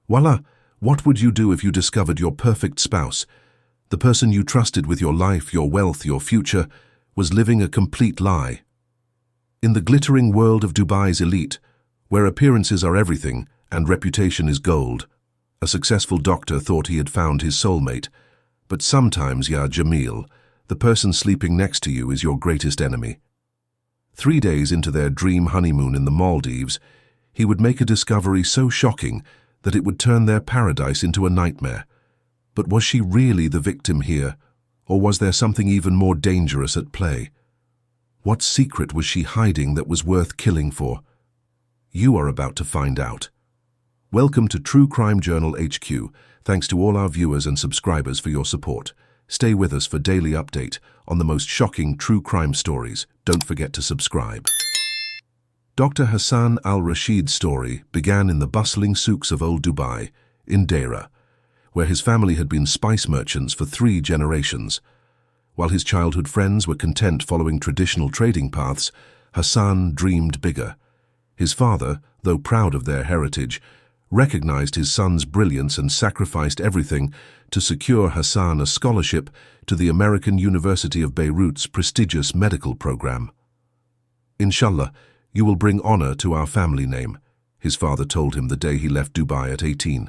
Voila! What would you do if you discovered your perfect spouse, the person you trusted with your life, your wealth, your future, was living a complete lie? In the glittering world of Dubai's elite, where appearances are everything and reputation is gold, a successful doctor thought he had found his soulmate. But sometimes, Ya Jamil, the person sleeping next to you is your greatest enemy. 3 days into their dream honeymoon in the Maldives, he would make a discovery so shocking that it would turn their paradise into a nightmare. But was she really the victim here, or was there something even more dangerous at play? What secret was she hiding that was worth killing for? You are about to find out. Welcome to True Crime Journal HQ. Thanks to all our viewers and subscribers for your support. Stay with us for daily update on the most shocking true crime stories. Don't forget to subscribe. Dr. Hassan al-Rashid's story began in the bustling souks of old Dubai, in Deira, where his family had been spice merchants for 3 generations. While his childhood friends were content following traditional trading paths, Hassan dreamed bigger. His father, though proud of their heritage, recognized his son's brilliance and sacrificed everything to secure Hassan a scholarship to the American University of Beirut's prestigious medical program. "Inshallah, you will bring honor to our family name," his father told him the day he left Dubai at 18.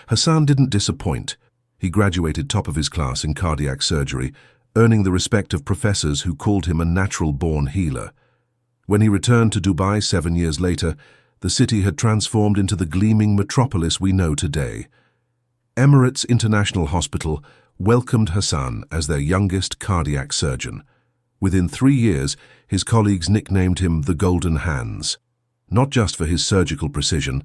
Hassan didn't disappoint. He graduated top of his class in cardiac surgery, earning the respect of professors who called him a natural-born healer. When he returned to Dubai 7 years later, the city had transformed into the gleaming metropolis we know today. Emirates International Hospital welcomed Hassan as their youngest cardiac surgeon. Within 3 years, his colleagues nicknamed him the Golden Hands, not just for his surgical precision,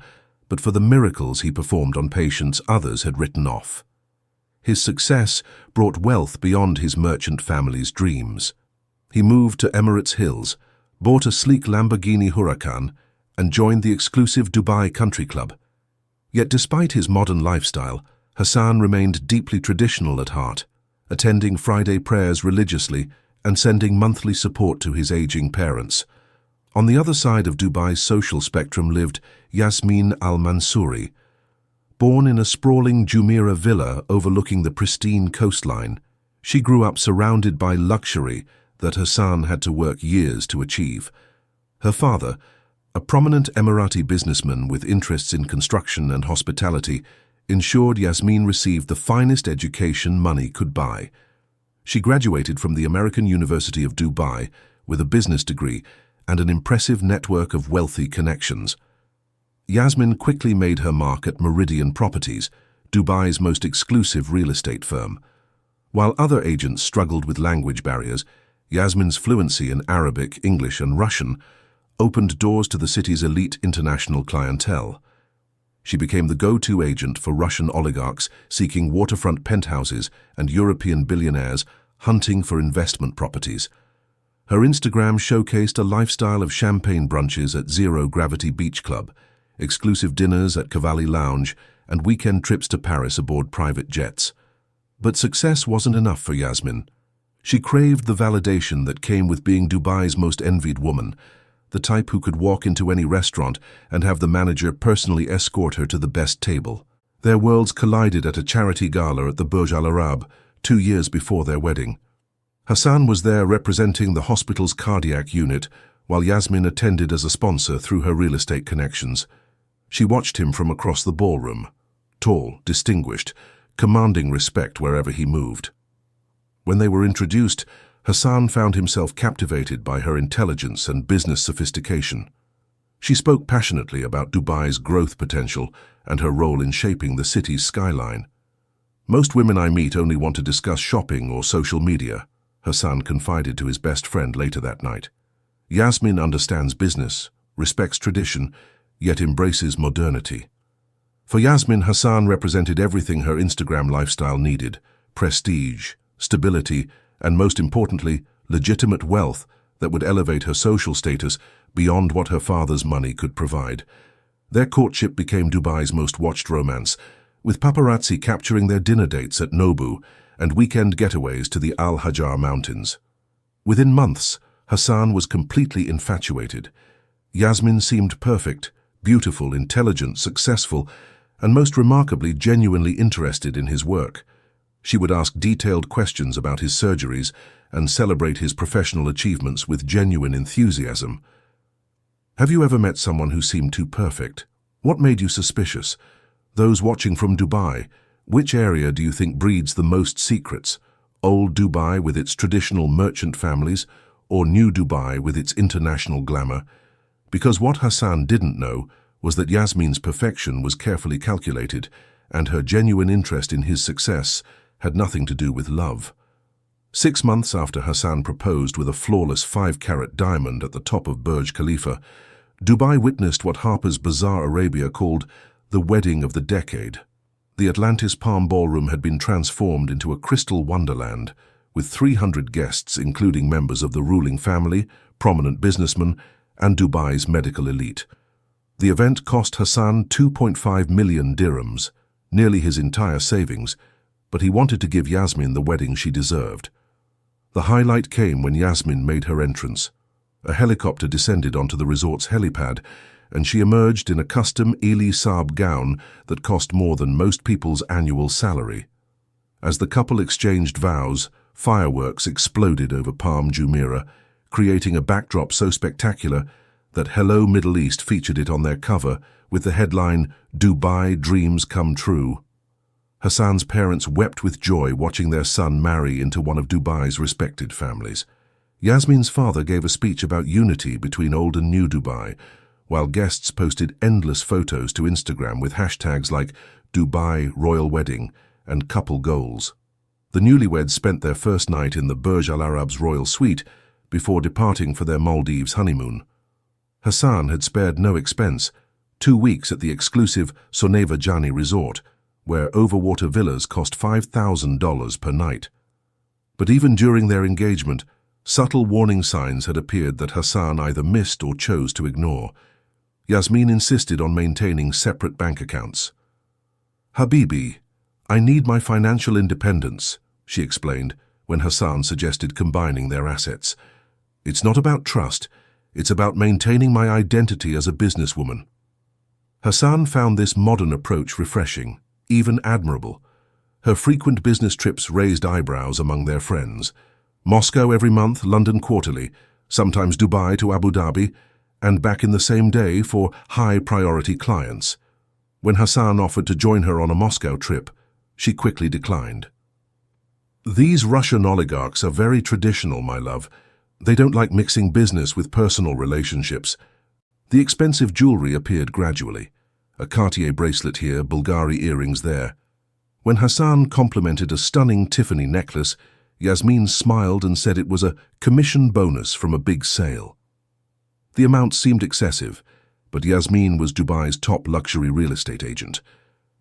but for the miracles he performed on patients others had written off. His success brought wealth beyond his merchant family's dreams. He moved to Emirates Hills, bought a sleek Lamborghini Huracan, and joined the exclusive Dubai Country Club. Yet despite his modern lifestyle, Hassan remained deeply traditional at heart, attending Friday prayers religiously and sending monthly support to his aging parents. On the other side of Dubai's social spectrum lived Yasmin al-Mansouri. Born in a sprawling Jumeirah villa overlooking the pristine coastline, she grew up surrounded by luxury that Hassan had to work years to achieve. Her father, a prominent Emirati businessman with interests in construction and hospitality, ensured Yasmin received the finest education money could buy. She graduated from the American University of Dubai with a business degree and an impressive network of wealthy connections. Yasmin quickly made her mark at Meridian Properties, Dubai's most exclusive real estate firm. While other agents struggled with language barriers, Yasmin's fluency in Arabic, English, and Russian opened doors to the city's elite international clientele. She became the go-to agent for Russian oligarchs seeking waterfront penthouses and European billionaires hunting for investment properties. Her Instagram showcased a lifestyle of champagne brunches at Zero Gravity Beach Club, exclusive dinners at Cavalli Lounge, and weekend trips to Paris aboard private jets. But success wasn't enough for Yasmin. She craved the validation that came with being Dubai's most envied woman, the type who could walk into any restaurant and have the manager personally escort her to the best table. Their worlds collided at a charity gala at the Burj Al Arab 2 years before their wedding. Hassan was there representing the hospital's cardiac unit, while Yasmin attended as a sponsor through her real estate connections. She watched him from across the ballroom, tall, distinguished, commanding respect wherever he moved. When they were introduced, Hassan found himself captivated by her intelligence and business sophistication. She spoke passionately about Dubai's growth potential and her role in shaping the city's skyline. "Most women I meet only want to discuss shopping or social media," Hassan confided to his best friend later that night. "Yasmin understands business, respects tradition, yet embraces modernity." For Yasmin, Hassan represented everything her Instagram lifestyle needed: prestige, stability, and most importantly, legitimate wealth that would elevate her social status beyond what her father's money could provide. Their courtship became Dubai's most watched romance, with paparazzi capturing their dinner dates at Nobu and weekend getaways to the Al Hajar Mountains. Within months, Hassan was completely infatuated. Yasmin seemed perfect, beautiful, intelligent, successful, and most remarkably genuinely interested in his work. She would ask detailed questions about his surgeries and celebrate his professional achievements with genuine enthusiasm. Have you ever met someone who seemed too perfect? What made you suspicious? Those watching from Dubai, which area do you think breeds the most secrets? Old Dubai with its traditional merchant families, or New Dubai with its international glamour? Because what Hassan didn't know was that Yasmin's perfection was carefully calculated, and her genuine interest in his success had nothing to do with love. 6 months after Hassan proposed with a flawless 5-carat diamond at the top of Burj Khalifa, Dubai witnessed what Harper's Bazaar Arabia called the wedding of the decade. The Atlantis Palm Ballroom had been transformed into a crystal wonderland, with 300 guests including members of the ruling family, prominent businessmen, and Dubai's medical elite. The event cost Hassan 2.5 million dirhams, nearly his entire savings, but he wanted to give Yasmin the wedding she deserved. The highlight came when Yasmin made her entrance. A helicopter descended onto the resort's helipad, and she emerged in a custom Eli Saab gown that cost more than most people's annual salary. As the couple exchanged vows, fireworks exploded over Palm Jumeirah, creating a backdrop so spectacular that Hello Middle East featured it on their cover with the headline, "Dubai Dreams Come True." Hassan's parents wept with joy watching their son marry into one of Dubai's respected families. Yasmin's father gave a speech about unity between old and new Dubai, while guests posted endless photos to Instagram with hashtags like Dubai Royal Wedding and Couple Goals. The newlyweds spent their first night in the Burj Al Arab's royal suite before departing for their Maldives honeymoon. Hassan had spared no expense, 2 weeks at the exclusive Soneva Jani resort, where overwater villas cost $5,000 per night. But even during their engagement, subtle warning signs had appeared that Hassan either missed or chose to ignore. Yasmin insisted on maintaining separate bank accounts. "Habibi, I need my financial independence," she explained when Hassan suggested combining their assets. "It's not about trust, it's about maintaining my identity as a businesswoman." Hassan found this modern approach refreshing, even admirable. Her frequent business trips raised eyebrows among their friends. Moscow every month, London quarterly, sometimes Dubai to Abu Dhabi, and back in the same day for high-priority clients. When Hassan offered to join her on a Moscow trip, she quickly declined. "These Russian oligarchs are very traditional, my love. They don't like mixing business with personal relationships." The expensive jewelry appeared gradually. A Cartier bracelet here, Bulgari earrings there. When Hassan complimented a stunning Tiffany necklace, Yasmin smiled and said it was a commission bonus from a big sale. The amount seemed excessive, but Yasmin was Dubai's top luxury real estate agent.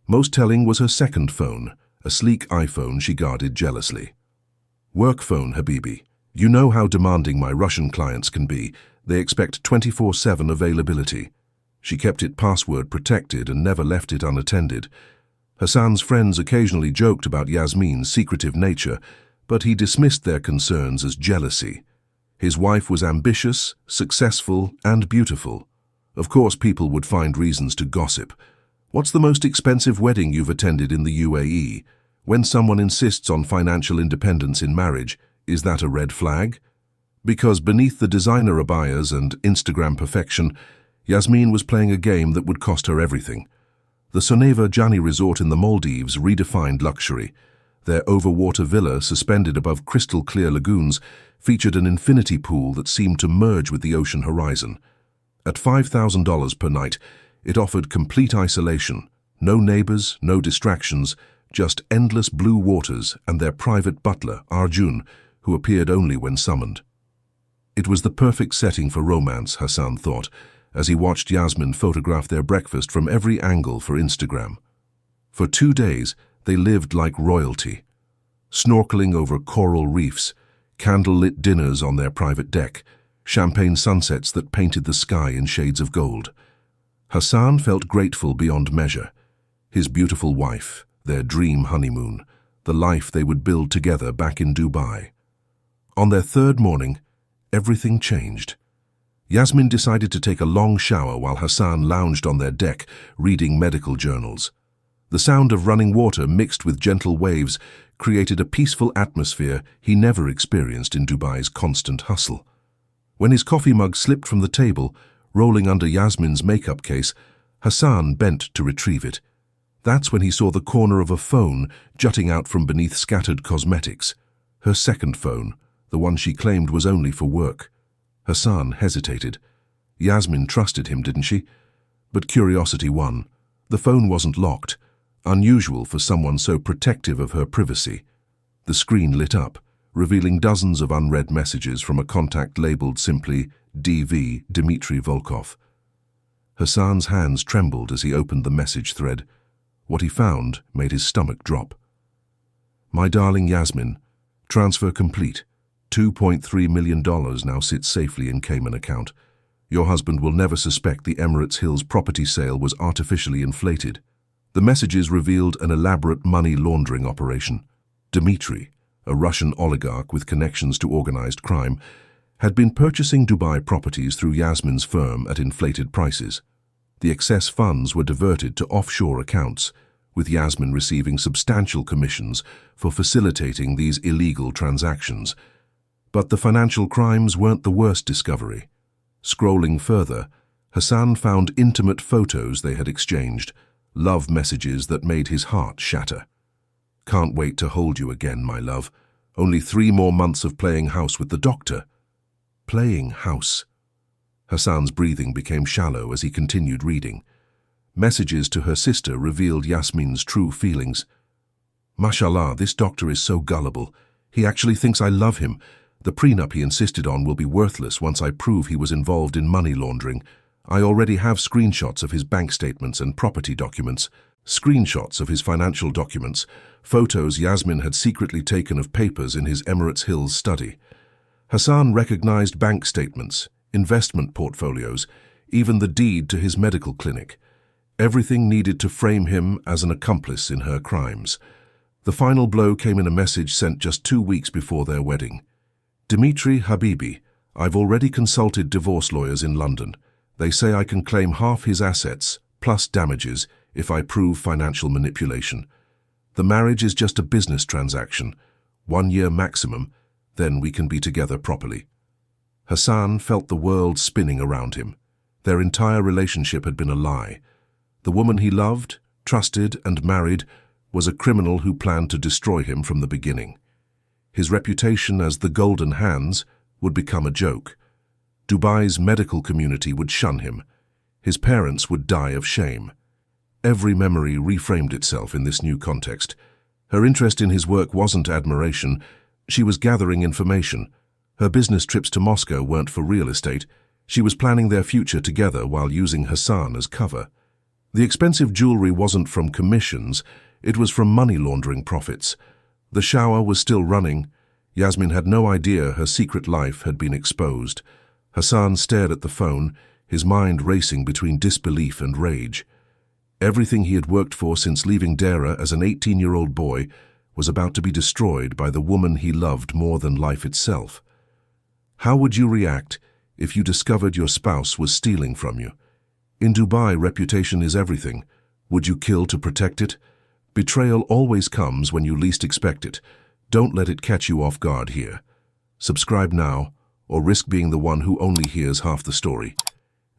Most telling was her second phone, a sleek iPhone she guarded jealously. "Work phone, Habibi. You know how demanding my Russian clients can be. They expect 24/7 availability." She kept it password protected and never left it unattended. Hassan's friends occasionally joked about Yasmin's secretive nature, but he dismissed their concerns as jealousy. His wife was ambitious, successful, and beautiful. Of course, people would find reasons to gossip. What's the most expensive wedding you've attended in the UAE? When someone insists on financial independence in marriage, is that a red flag? Because beneath the designer abayas and Instagram perfection, Yasmin was playing a game that would cost her everything. The Soneva Jani resort in the Maldives redefined luxury. Their overwater villa, suspended above crystal-clear lagoons, featured an infinity pool that seemed to merge with the ocean horizon. At $5,000 per night, it offered complete isolation, no neighbors, no distractions, just endless blue waters and their private butler, Arjun, who appeared only when summoned. It was the perfect setting for romance, Hassan thought, as he watched Yasmin photograph their breakfast from every angle for Instagram. For 2 days, they lived like royalty, snorkeling over coral reefs, candle-lit dinners on their private deck, champagne sunsets that painted the sky in shades of gold. Hassan felt grateful beyond measure. His beautiful wife, their dream honeymoon, the life they would build together back in Dubai. On their 3rd morning, everything changed. Yasmin decided to take a long shower while Hassan lounged on their deck, reading medical journals. The sound of running water mixed with gentle waves created a peaceful atmosphere he never experienced in Dubai's constant hustle. When his coffee mug slipped from the table, rolling under Yasmin's makeup case, Hassan bent to retrieve it. That's when he saw the corner of a phone jutting out from beneath scattered cosmetics. Her second phone, the one she claimed was only for work. Hassan hesitated. Yasmin trusted him, didn't she? But curiosity won. The phone wasn't locked, unusual for someone so protective of her privacy. The screen lit up, revealing dozens of unread messages from a contact labeled simply DV Dmitry Volkov. Hassan's hands trembled as he opened the message thread. What he found made his stomach drop. My darling Yasmin, transfer complete. $2.3 million now sits safely in Cayman account. Your husband will never suspect the Emirates Hills property sale was artificially inflated. The messages revealed an elaborate money laundering operation. Dmitry, a Russian oligarch with connections to organized crime, had been purchasing Dubai properties through Yasmin's firm at inflated prices. The excess funds were diverted to offshore accounts, with Yasmin receiving substantial commissions for facilitating these illegal transactions. But the financial crimes weren't the worst discovery. Scrolling further, Hassan found intimate photos they had exchanged, love messages that made his heart shatter. Can't wait to hold you again, my love. Only 3 more months of playing house with the doctor. Playing house. Hassan's breathing became shallow as he continued reading. Messages to her sister revealed Yasmin's true feelings. Mashallah, this doctor is so gullible. He actually thinks I love him. The prenup he insisted on will be worthless once I prove he was involved in money laundering. I already have screenshots of his bank statements and property documents, screenshots of his financial documents, photos Yasmin had secretly taken of papers in his Emirates Hills study. Hassan recognized bank statements, investment portfolios, even the deed to his medical clinic. Everything needed to frame him as an accomplice in her crimes. The final blow came in a message sent just 2 weeks before their wedding. Dmitry Habibi, I've already consulted divorce lawyers in London. They say I can claim half his assets, plus damages, if I prove financial manipulation. The marriage is just a business transaction, 1 year maximum, then we can be together properly. Hassan felt the world spinning around him. Their entire relationship had been a lie. The woman he loved, trusted, and married was a criminal who planned to destroy him from the beginning. His reputation as the Golden Hands would become a joke. Dubai's medical community would shun him. His parents would die of shame. Every memory reframed itself in this new context. Her interest in his work wasn't admiration. She was gathering information. Her business trips to Moscow weren't for real estate. She was planning their future together while using Hassan as cover. The expensive jewelry wasn't from commissions, it was from money laundering profits. The shower was still running. Yasmin had no idea her secret life had been exposed. Hassan stared at the phone, his mind racing between disbelief and rage. Everything he had worked for since leaving Dera as an 18-year-old boy was about to be destroyed by the woman he loved more than life itself. How would you react if you discovered your spouse was stealing from you? In Dubai, reputation is everything. Would you kill to protect it? Betrayal always comes when you least expect it. Don't let it catch you off guard here. Subscribe now, or risk being the one who only hears half the story.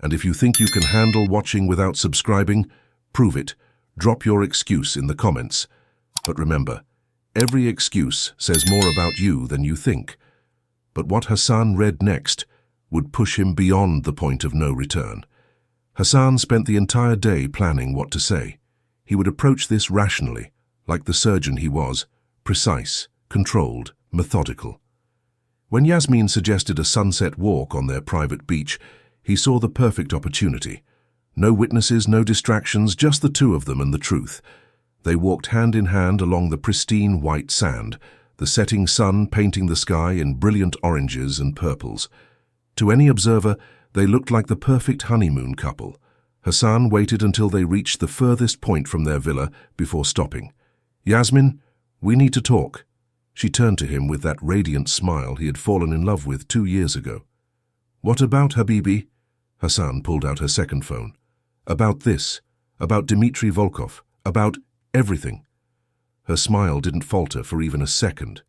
And if you think you can handle watching without subscribing, prove it. Drop your excuse in the comments. But remember, every excuse says more about you than you think. But what Hassan read next would push him beyond the point of no return. Hassan spent the entire day planning what to say. He would approach this rationally, like the surgeon he was, precise, controlled, methodical. When Yasmin suggested a sunset walk on their private beach, he saw the perfect opportunity. No witnesses, no distractions, just the two of them and the truth. They walked hand in hand along the pristine white sand, the setting sun painting the sky in brilliant oranges and purples. To any observer, they looked like the perfect honeymoon couple. Hassan waited until they reached the furthest point from their villa before stopping. Yasmin, we need to talk. She turned to him with that radiant smile he had fallen in love with 2 years ago. What about, Habibi? Hassan pulled out her second phone. About this, about Dmitry Volkov, about... Everything. Her smile didn't falter for even a second.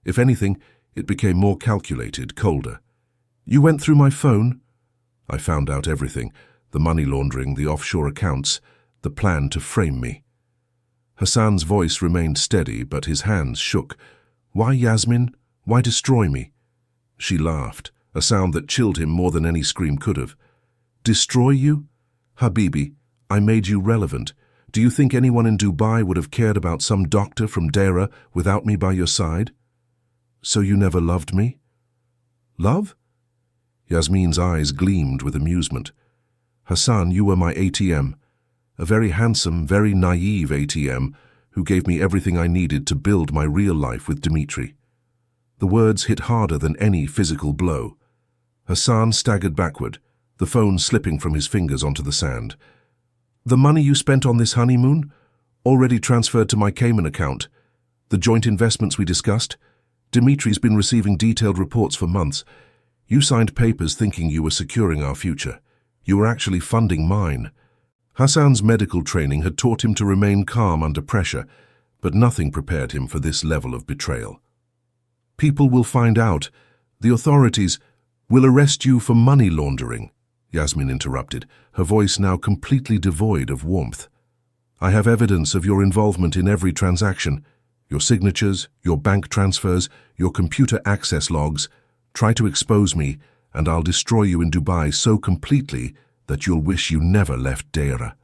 If anything, it became more calculated, colder. You went through my phone? I found out everything. The money laundering, the offshore accounts, the plan to frame me. Hassan's voice remained steady, but his hands shook. Why, Yasmin? Why destroy me? She laughed, a sound that chilled him more than any scream could have. Destroy you? Habibi, I made you relevant. Do you think anyone in Dubai would have cared about some doctor from Deira without me by your side? So you never loved me? Love? Yasmin's eyes gleamed with amusement. Hassan, you were my ATM. A very handsome, very naive ATM who gave me everything I needed to build my real life with Dimitri. The words hit harder than any physical blow. Hassan staggered backward, the phone slipping from his fingers onto the sand. The money you spent on this honeymoon? Already transferred to my Cayman account. The joint investments we discussed? Dimitri's been receiving detailed reports for months. You signed papers thinking you were securing our future. You were actually funding mine. Hassan's medical training had taught him to remain calm under pressure, but nothing prepared him for this level of betrayal. People will find out. The authorities will arrest you for money laundering, Yasmin interrupted, her voice now completely devoid of warmth. I have evidence of your involvement in every transaction. Your signatures, your bank transfers, your computer access logs. Try to expose me, and I'll destroy you in Dubai so completely that you'll wish you never left Deira.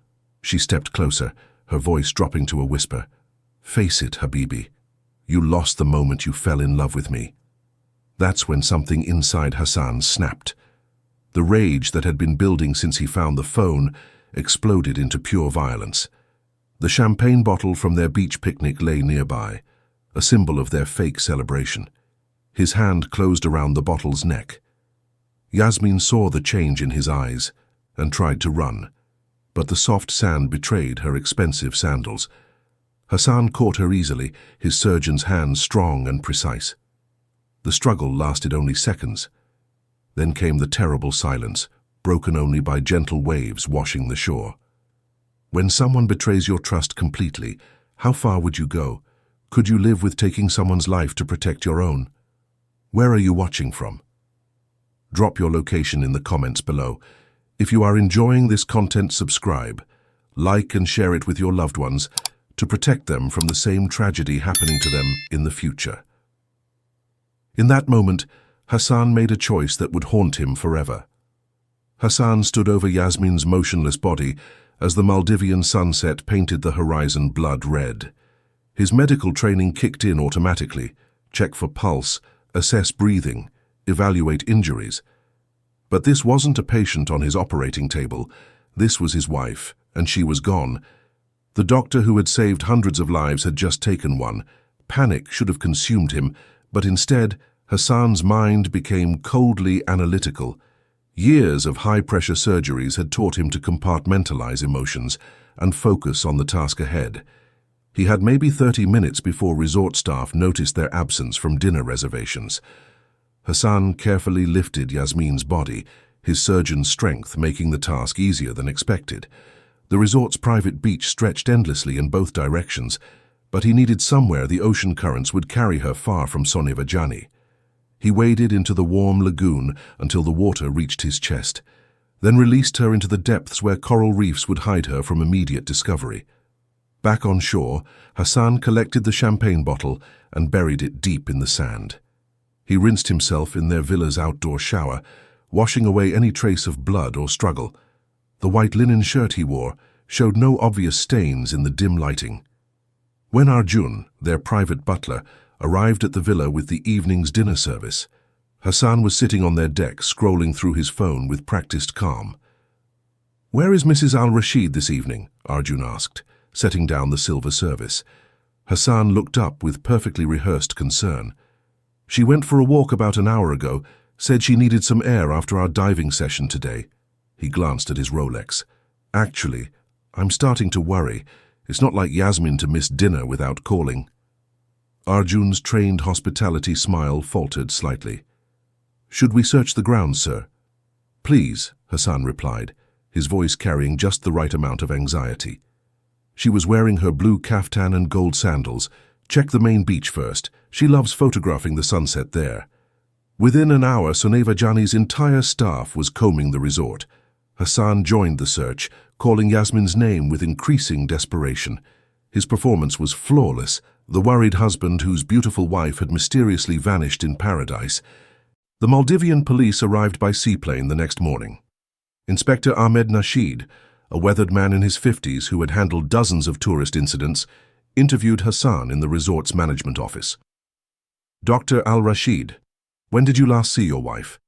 She stepped closer, her voice dropping to a whisper. Face it, Habibi. You lost the moment you fell in love with me. That's when something inside Hassan snapped. The rage that had been building since he found the phone exploded into pure violence. The champagne bottle from their beach picnic lay nearby, a symbol of their fake celebration. His hand closed around the bottle's neck. Yasmin saw the change in his eyes and tried to run, but the soft sand betrayed her expensive sandals. Hassan caught her easily, his surgeon's hands strong and precise. The struggle lasted only seconds. Then came the terrible silence, broken only by gentle waves washing the shore. When someone betrays your trust completely, how far would you go? Could you live with taking someone's life to protect your own? Where are you watching from? Drop your location in the comments below. If you are enjoying this content, subscribe, like and share it with your loved ones to protect them from the same tragedy happening to them in the future. In that moment, Hassan made a choice that would haunt him forever. Hassan stood over Yasmin's motionless body as the Maldivian sunset painted the horizon blood red. His medical training kicked in automatically, check for pulse, assess breathing, evaluate injuries. But this wasn't a patient on his operating table. This was his wife, and she was gone. The doctor who had saved hundreds of lives had just taken one. Panic should have consumed him, but instead, Hassan's mind became coldly analytical. Years of high-pressure surgeries had taught him to compartmentalize emotions and focus on the task ahead. He had maybe 30 minutes before resort staff noticed their absence from dinner reservations. Hassan carefully lifted Yasmin's body, his surgeon's strength making the task easier than expected. The resort's private beach stretched endlessly in both directions, but he needed somewhere the ocean currents would carry her far from Sonivajani. He waded into the warm lagoon until the water reached his chest, then released her into the depths where coral reefs would hide her from immediate discovery. Back on shore, Hassan collected the champagne bottle and buried it deep in the sand. He rinsed himself in their villa's outdoor shower, washing away any trace of blood or struggle. The white linen shirt he wore showed no obvious stains in the dim lighting. When Arjun, their private butler, arrived at the villa with the evening's dinner service, Hassan was sitting on their deck scrolling through his phone with practiced calm. "Where is Mrs. Al-Rashid this evening?" Arjun asked, setting down the silver service. Hassan looked up with perfectly rehearsed concern. "She went for a walk about an hour ago, said she needed some air after our diving session today." He glanced at his Rolex. "Actually, I'm starting to worry. It's not like Yasmin to miss dinner without calling." Arjun's trained hospitality smile faltered slightly. "Should we search the grounds, sir?" "Please," Hassan replied, his voice carrying just the right amount of anxiety. She was wearing her blue kaftan and gold sandals. Check the main beach first. She loves photographing the sunset there. Within an hour, Soneva Jani's entire staff was combing the resort. Hassan joined the search, calling Yasmin's name with increasing desperation. His performance was flawless, the worried husband whose beautiful wife had mysteriously vanished in paradise. The Maldivian police arrived by seaplane the next morning. Inspector Ahmed Nasheed, a weathered man in his 50s who had handled dozens of tourist incidents, interviewed Hassan in the resort's management office. Dr. Al-Rashid, when did you last see your wife?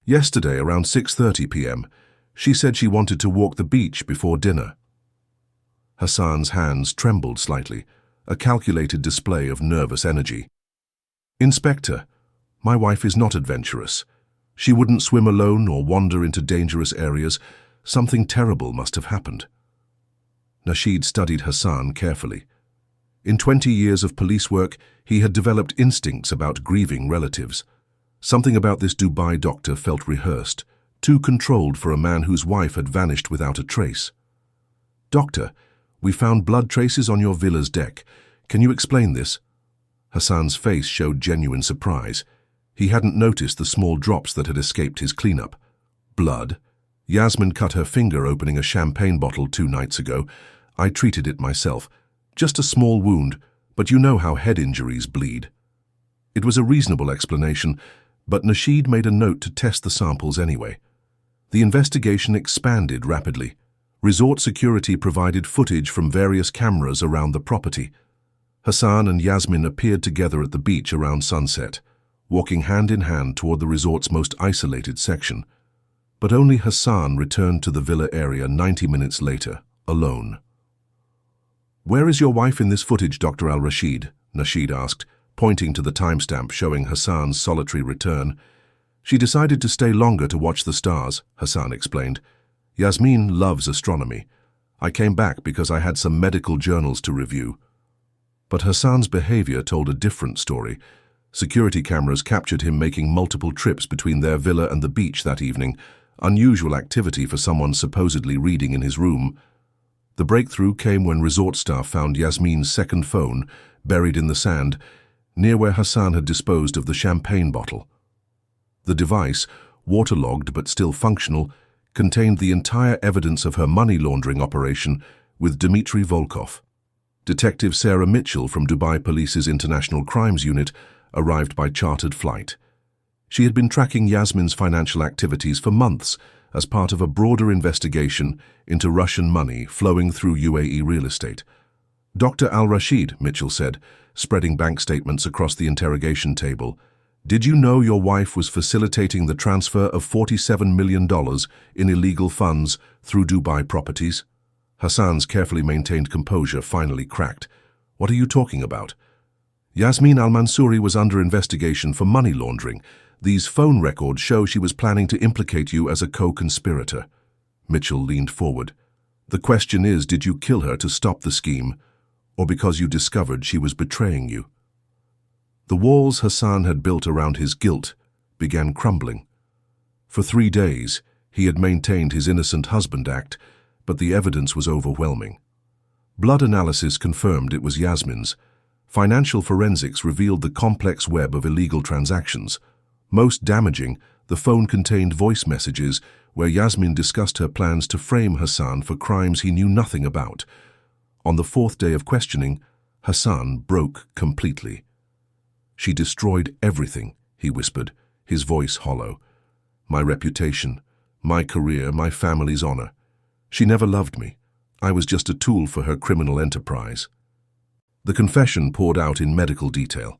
Yesterday around 6:30 p.m. She said she wanted to walk the beach before dinner. Hassan's hands trembled slightly, a calculated display of nervous energy. Inspector, my wife is not adventurous. She wouldn't swim alone or wander into dangerous areas. Something terrible must have happened. Nasheed studied Hassan carefully. In 20 years of police work, he had developed instincts about grieving relatives. Something about this Dubai doctor felt rehearsed, too controlled for a man whose wife had vanished without a trace. Doctor, we found blood traces on your villa's deck. Can you explain this? Hassan's face showed genuine surprise. He hadn't noticed the small drops that had escaped his cleanup. Blood? Yasmin cut her finger opening a champagne bottle 2 nights ago. I treated it myself. Just a small wound, but you know how head injuries bleed. It was a reasonable explanation, but Nasheed made a note to test the samples anyway. The investigation expanded rapidly. Resort security provided footage from various cameras around the property. Hassan and Yasmin appeared together at the beach around sunset, walking hand in hand toward the resort's most isolated section. But only Hassan returned to the villa area 90 minutes later, alone. Where is your wife in this footage, Dr. Al-Rashid? Nasheed asked, pointing to the timestamp showing Hassan's solitary return. She decided to stay longer to watch the stars, Hassan explained. Yasmin loves astronomy. I came back because I had some medical journals to review. But Hassan's behavior told a different story. Security cameras captured him making multiple trips between their villa and the beach that evening, unusual activity for someone supposedly reading in his room. The breakthrough came when resort staff found Yasmin's second phone, buried in the sand, near where Hassan had disposed of the champagne bottle. The device, waterlogged but still functional, contained the entire evidence of her money laundering operation with Dmitry Volkov. Detective Sarah Mitchell from Dubai Police's International Crimes Unit arrived by chartered flight. She had been tracking Yasmin's financial activities for months as part of a broader investigation into Russian money flowing through UAE real estate. Dr. Al-Rashid, Mitchell said, spreading bank statements across the interrogation table, did you know your wife was facilitating the transfer of $47 million in illegal funds through Dubai properties? Hassan's carefully maintained composure finally cracked. What are you talking about? Yasmin Al-Mansouri was under investigation for money laundering. These phone records show she was planning to implicate you as a co-conspirator. Mitchell leaned forward. The question is, did you kill her to stop the scheme, or because you discovered she was betraying you? The walls Hassan had built around his guilt began crumbling. For 3 days, he had maintained his innocent husband act, but the evidence was overwhelming. Blood analysis confirmed it was Yasmin's. Financial forensics revealed the complex web of illegal transactions. Most damaging, the phone contained voice messages where Yasmin discussed her plans to frame Hassan for crimes he knew nothing about. On the 4th day of questioning, Hassan broke completely. She destroyed everything, he whispered, his voice hollow. My reputation, my career, my family's honor. She never loved me. I was just a tool for her criminal enterprise. The confession poured out in medical detail.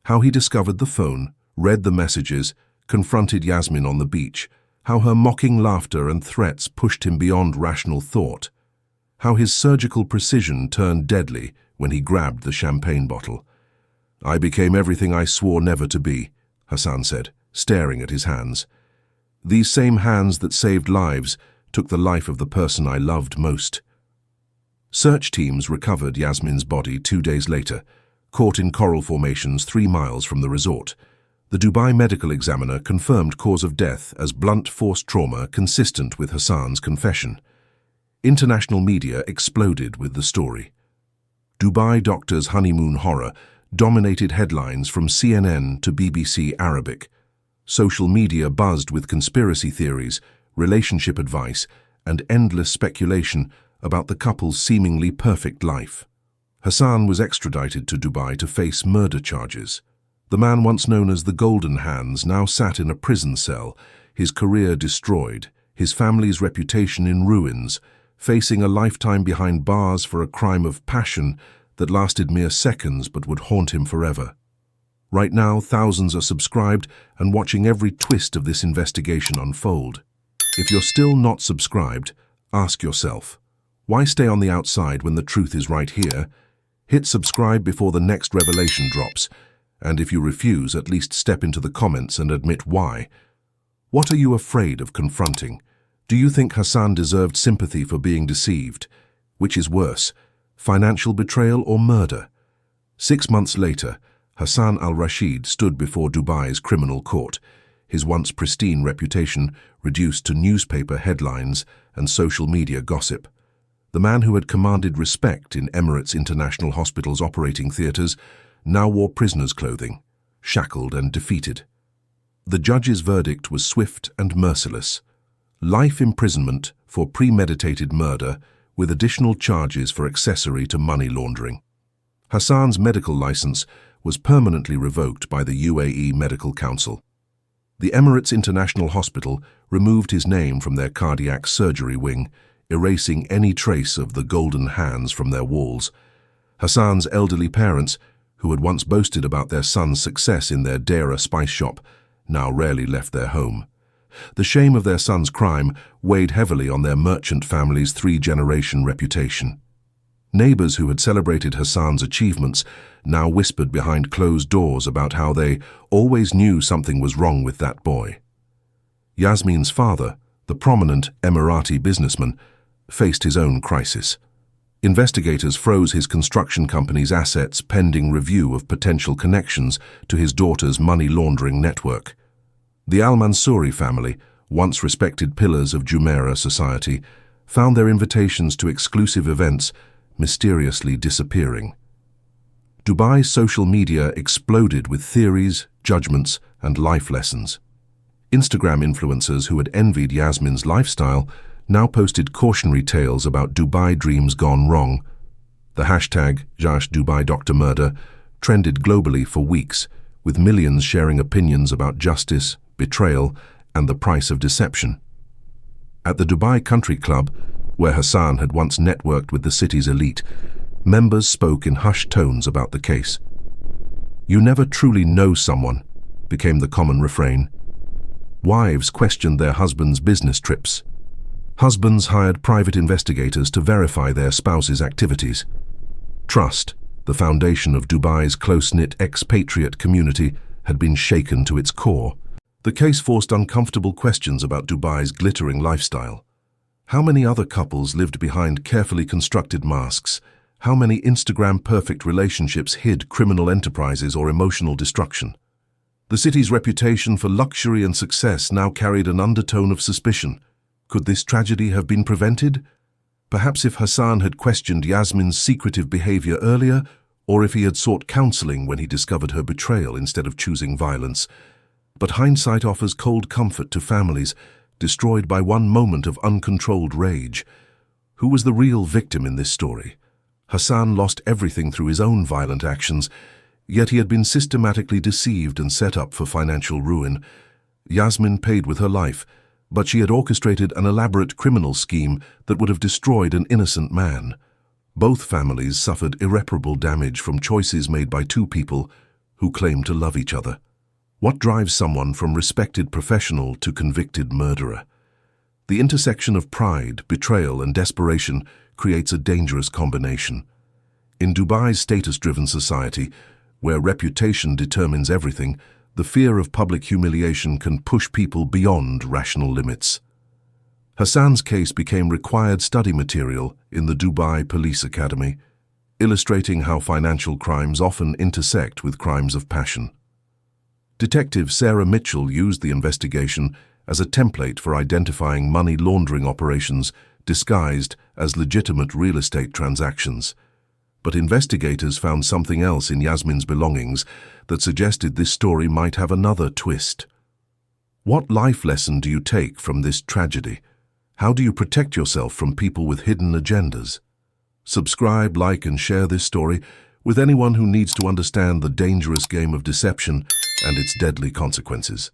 How he discovered the phone, read the messages, confronted Yasmin on the beach, how her mocking laughter and threats pushed him beyond rational thought, how his surgical precision turned deadly when he grabbed the champagne bottle. I became everything I swore never to be, Hassan said, staring at his hands. These same hands that saved lives took the life of the person I loved most. Search teams recovered Yasmin's body 2 days later, caught in coral formations 3 miles from the resort. The Dubai medical examiner confirmed cause of death as blunt force trauma consistent with Hassan's confession. International media exploded with the story. Dubai doctor's honeymoon horror dominated headlines from CNN to BBC Arabic. Social media buzzed with conspiracy theories, relationship advice, and endless speculation about the couple's seemingly perfect life. Hassan was extradited to Dubai to face murder charges. The man once known as the Golden Hands now sat in a prison cell, his career destroyed, his family's reputation in ruins, facing a lifetime behind bars for a crime of passion that lasted mere seconds but would haunt him forever. Right now, thousands are subscribed and watching every twist of this investigation unfold. If you're still not subscribed, ask yourself, why stay on the outside when the truth is right here? Hit subscribe before the next revelation drops, and if you refuse, at least step into the comments and admit why. What are you afraid of confronting? Do you think Hassan deserved sympathy for being deceived? Which is worse, financial betrayal or murder? 6 months later, Hassan al-Rashid stood before Dubai's criminal court, his once pristine reputation reduced to newspaper headlines and social media gossip. The man who had commanded respect in Emirates International Hospital's operating theatres now wore prisoner's clothing, shackled and defeated. The judge's verdict was swift and merciless. Life imprisonment for premeditated murder with additional charges for accessory to money laundering. Hassan's medical license was permanently revoked by the UAE Medical Council. The Emirates International Hospital removed his name from their cardiac surgery wing, erasing any trace of the Golden Hands from their walls. Hassan's elderly parents, who had once boasted about their son's success in their Dera spice shop, now rarely left their home. The shame of their son's crime weighed heavily on their merchant family's 3-generation reputation. Neighbors who had celebrated Hassan's achievements now whispered behind closed doors about how they always knew something was wrong with that boy. Yasmin's father, the prominent Emirati businessman, faced his own crisis. Investigators froze his construction company's assets pending review of potential connections to his daughter's money laundering network. The Al-Mansouri family, once respected pillars of Jumeirah society, found their invitations to exclusive events mysteriously disappearing. Dubai's social media exploded with theories, judgments, and life lessons. Instagram influencers who had envied Yasmin's lifestyle now posted cautionary tales about Dubai dreams gone wrong. The hashtag #JashDubaiDoctorMurder trended globally for weeks, with millions sharing opinions about justice, betrayal, and the price of deception. At the Dubai Country Club, where Hassan had once networked with the city's elite, members spoke in hushed tones about the case. "You never truly know someone," became the common refrain. Wives questioned their husbands' business trips. Husbands hired private investigators to verify their spouses' activities. Trust, the foundation of Dubai's close-knit expatriate community, had been shaken to its core. The case forced uncomfortable questions about Dubai's glittering lifestyle. How many other couples lived behind carefully constructed masks? How many Instagram-perfect relationships hid criminal enterprises or emotional destruction? The city's reputation for luxury and success now carried an undertone of suspicion. Could this tragedy have been prevented? Perhaps if Hassan had questioned Yasmin's secretive behavior earlier, or if he had sought counseling when he discovered her betrayal instead of choosing violence. But hindsight offers cold comfort to families destroyed by one moment of uncontrolled rage. Who was the real victim in this story? Hassan lost everything through his own violent actions, yet he had been systematically deceived and set up for financial ruin. Yasmin paid with her life, but she had orchestrated an elaborate criminal scheme that would have destroyed an innocent man. Both families suffered irreparable damage from choices made by two people who claimed to love each other. What drives someone from respected professional to convicted murderer? The intersection of pride, betrayal, and desperation creates a dangerous combination. In Dubai's status-driven society, where reputation determines everything, the fear of public humiliation can push people beyond rational limits. Hassan's case became required study material in the Dubai Police Academy, illustrating how financial crimes often intersect with crimes of passion. Detective Sarah Mitchell used the investigation as a template for identifying money laundering operations disguised as legitimate real estate transactions. But investigators found something else in Yasmin's belongings that suggested this story might have another twist. What life lesson do you take from this tragedy? How do you protect yourself from people with hidden agendas? Subscribe, like, and share this story with anyone who needs to understand the dangerous game of deception and its deadly consequences.